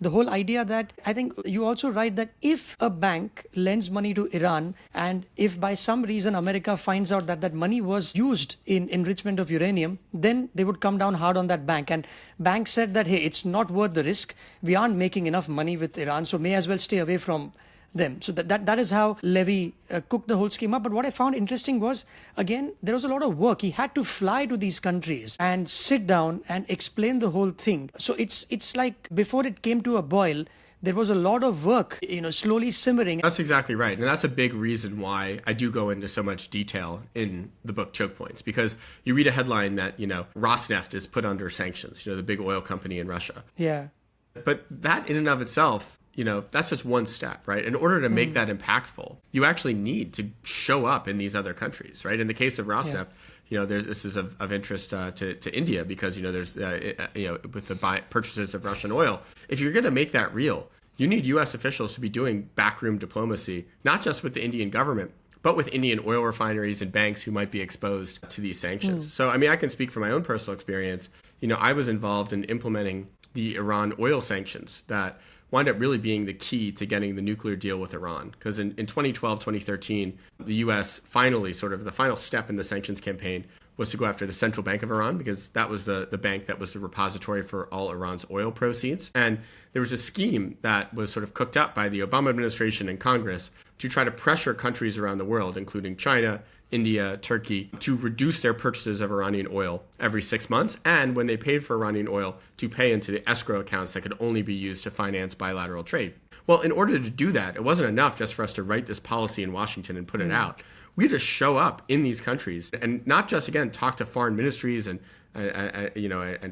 the whole idea that I think you also write that if a bank lends money to Iran, and if by some reason America finds out that that money was used in enrichment of uranium, then they would come down hard on that bank. And bank said that, hey, it's not worth the risk. We aren't making enough money with Iran, so may as well stay away from them. So that is how Levy cooked the whole scheme up. But what I found interesting was, again, there was a lot of work. He had to fly to these countries and sit down and explain the whole thing. So it's like before it came to a boil, there was a lot of work, slowly simmering. That's exactly right. And that's a big reason why I do go into so much detail in the book Chokepoints, because you read a headline that, Rosneft is put under sanctions, the big oil company in Russia. Yeah. But that in and of itself, that's just one step, right? In order to make that impactful, you actually need to show up in these other countries, right? In the case of Rosneft, this is of interest to India because, there's, with the purchases of Russian oil, if you're going to make that real, you need U.S. officials to be doing backroom diplomacy, not just with the Indian government, but with Indian oil refineries and banks who might be exposed to these sanctions. So, I can speak from my own personal experience. I was involved in implementing the Iran oil sanctions that wind up really being the key to getting the nuclear deal with Iran. Because in 2012, 2013, the U.S. finally, sort of the final step in the sanctions campaign was to go after the central bank of Iran, because that was the bank that was the repository for all Iran's oil proceeds. And there was a scheme that was sort of cooked up by the Obama administration and Congress to try to pressure countries around the world, including China, India, Turkey, to reduce their purchases of Iranian oil every 6 months, and when they paid for Iranian oil, to pay into the escrow accounts that could only be used to finance bilateral trade. Well, in order to do that, it wasn't enough just for us to write this policy in Washington and put it out. We had to show up in these countries and not just, again, talk to foreign ministries and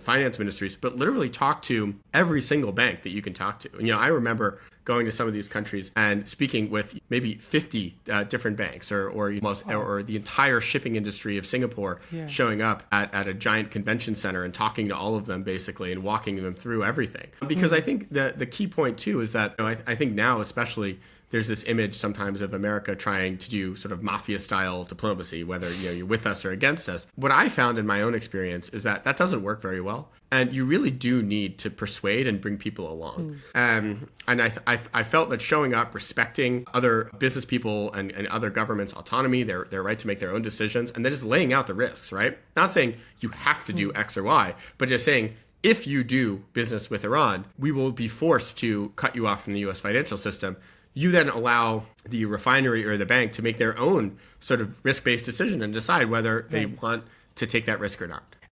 finance ministries, but literally talk to every single bank that you can talk to. I remember going to some of these countries and speaking with maybe 50 different banks or the entire shipping industry of Singapore, showing up at a giant convention center and talking to all of them basically and walking them through everything. Because I think the key point too is that I think now especially there's this image sometimes of America trying to do sort of mafia style diplomacy, whether you're with us or against us. What I found in my own experience is that doesn't work very well. And you really do need to persuade and bring people along. And I felt that showing up, respecting other business people and other governments' autonomy, their right to make their own decisions, and then just laying out the risks, right? Not saying you have to do X or Y, but just saying, if you do business with Iran, we will be forced to cut you off from the U.S. financial system. You then allow the refinery or the bank to make their own sort of risk-based decision and decide whether they want to take that risk or not.